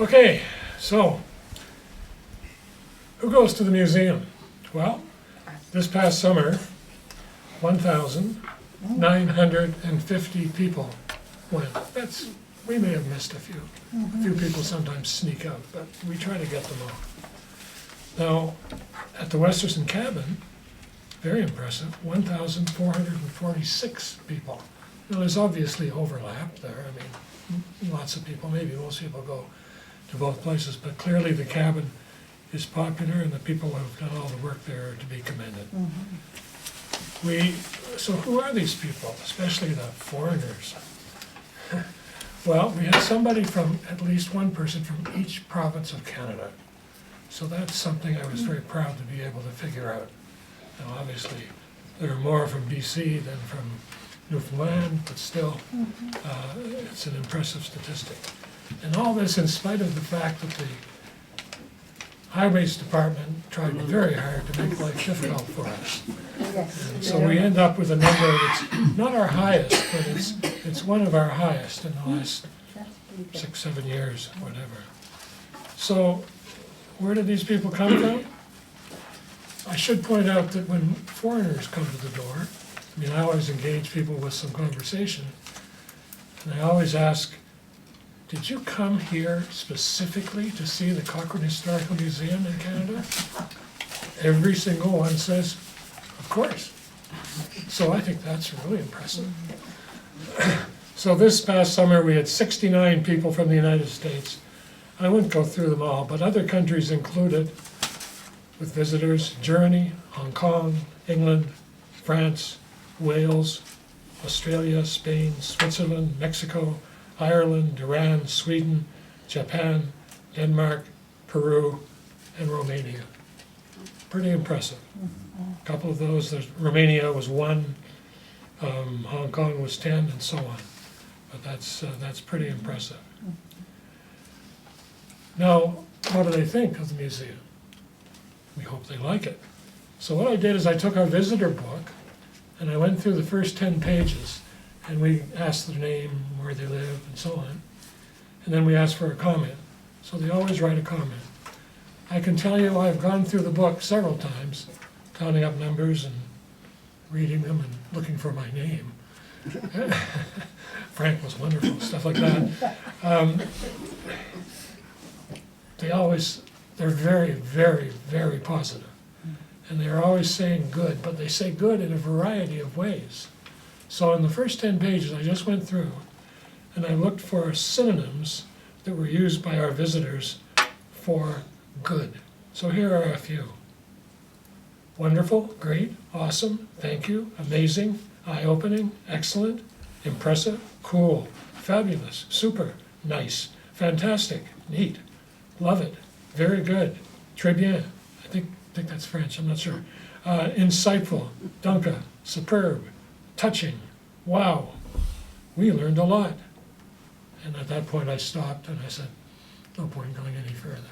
Okay, so who goes to the museum? Well, this past summer, 1,950 people went. We may have missed a few. A few people sometimes sneak out, but we try to get them all. Now, at the Westerson Cabin, very impressive, 1,446 people. Now, there's obviously overlap there. I mean, lots of people, maybe most people go to both places, but clearly the cabin is popular and the people who have done all the work there are to be commended. So who are these people, especially the foreigners? Well, we had somebody from, at least one person from each province of Canada. So that's something I was very proud to be able to figure out. Now, obviously, there are more from BC than from Newfoundland, but still, it's an impressive statistic. And all this in spite of the fact that the Highways Department tried very hard to make life difficult for us. And so we end up with a number that's not our highest, but it's one of our highest in the last 6, 7 years, whatever. So where did these people come from? I should point out that when foreigners come to the door, I mean, I always engage people with some conversation, and I always ask, did you come here specifically to see the Cochrane Historical Museum in Canada? Every single one says, of course. So I think that's really impressive. So this past summer, we had 69 people from the United States. I wouldn't go through them all, but other countries included, with visitors, Germany, Hong Kong, England, France, Wales, Australia, Spain, Switzerland, Mexico, Ireland, Iran, Sweden, Japan, Denmark, Peru, and Romania. Pretty impressive. A couple of those, Romania was 1, Hong Kong was 10, and so on. But that's pretty impressive. Now, what do they think of the museum? We hope they like it. So what I did is I took our visitor book and I went through the first 10 pages and we asked their name, where they live, and so on. And then we asked for a comment. So they always write a comment. I can tell you I've gone through the book several times, counting up numbers and reading them and looking for my name. Frank was wonderful, stuff like that. They're very, very, very positive. And they're always saying good, but they say good in a variety of ways. So in the first 10 pages, I just went through and I looked for synonyms that were used by our visitors for good. So here are a few. Wonderful, great, awesome, thank you, amazing, eye-opening, excellent, impressive, cool, fabulous, super, nice, fantastic, neat, love it, very good, très bien, I think that's French, I'm not sure, insightful, danke, superb, touching, wow, we learned a lot. And at that point I stopped and I said, no point going any further.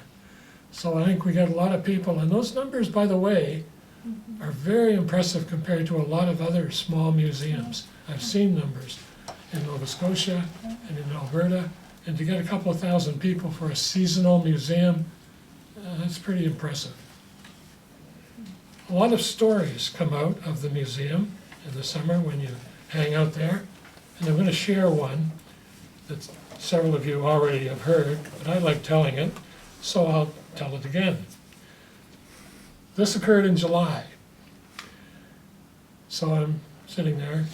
So I think we get a lot of people, and those numbers, by the way, are very impressive compared to a lot of other small museums. I've seen numbers in Nova Scotia and in Alberta, and to get a couple of thousand people for a seasonal museum, that's pretty impressive. A lot of stories come out of the museum in the summer when you hang out there, and I'm going to share one that several of you already have heard, but I like telling it, so I'll tell it again. This occurred in July. So I'm sitting there.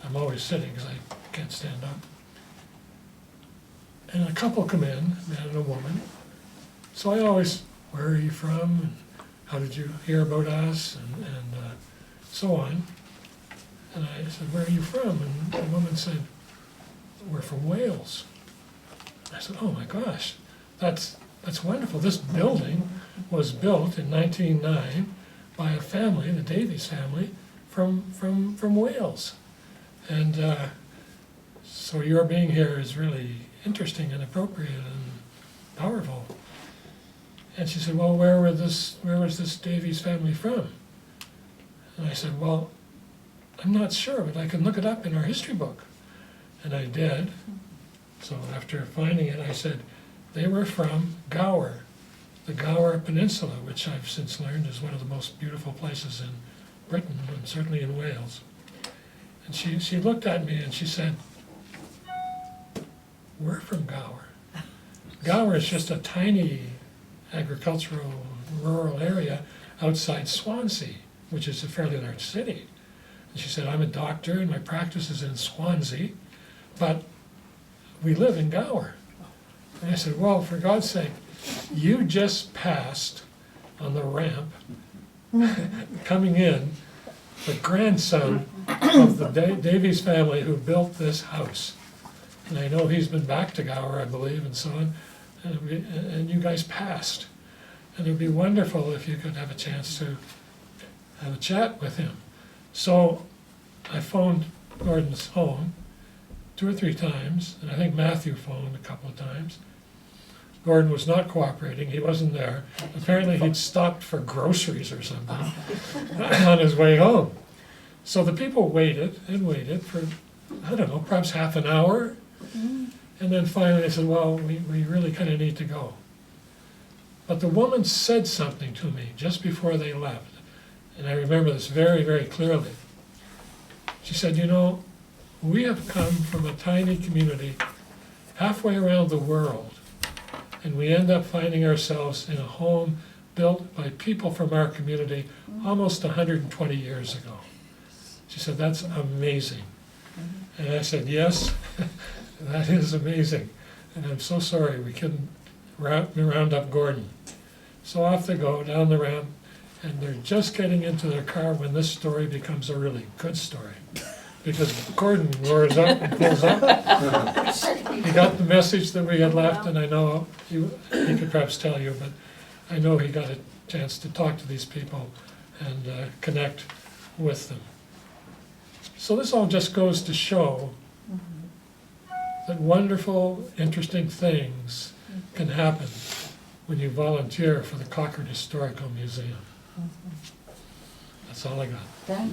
I'm always sitting because I can't stand up. And a couple come in, a man and a woman. So I always, where are you from? And how did you hear about us? And so on. And I said, where are you from? And the woman said, we're from Wales. I said, oh my gosh, that's wonderful. This building was built in 1909 by a family, the Davies family, from Wales. And so your being here is really interesting and appropriate and powerful. And she said, well, where was this Davies family from? And I said, well, I'm not sure, but I can look it up in our history book. And I did. So after finding it, I said, They were from Gower, the Gower Peninsula, which I've since learned is one of the most beautiful places in Britain, and certainly in Wales. And she looked at me and she said, "We're from Gower." Gower is just a tiny agricultural rural area outside Swansea, which is a fairly large city. And she said, "I'm a doctor and my practice is in Swansea, but we live in Gower." And I said, "Well, for God's sake, you just passed on the ramp coming in the grandson of the Davies family who built this house. And I know he's been back to Gower, I believe, and so on, and you guys passed. And it would be wonderful if you could have a chance to have a chat with him." So I phoned Gordon's home 2 or 3 times, and I think Matthew phoned a couple of times. Gordon was not cooperating, he wasn't there. Apparently he'd stopped for groceries or something on his way home. So the people waited and waited for, I don't know, perhaps half an hour. And then finally they said, "Well, we really kind of need to go." But the woman said something to me just before they left, and I remember this very, very clearly. She said, "You know, we have come from a tiny community halfway around the world, and we end up finding ourselves in a home built by people from our community almost 120 years ago." She said, "That's amazing." And I said, "Yes, that is amazing. And I'm so sorry we couldn't round up Gordon." So off they go down the ramp, and they're just getting into their car when this story becomes a really good story. Because Gordon roars up and pulls up. He got the message that we had left, and I know he could perhaps tell you, but I know he got a chance to talk to these people and connect with them. So this all just goes to show that wonderful, interesting things can happen when you volunteer for the Cochrane Historical Museum. That's all I got.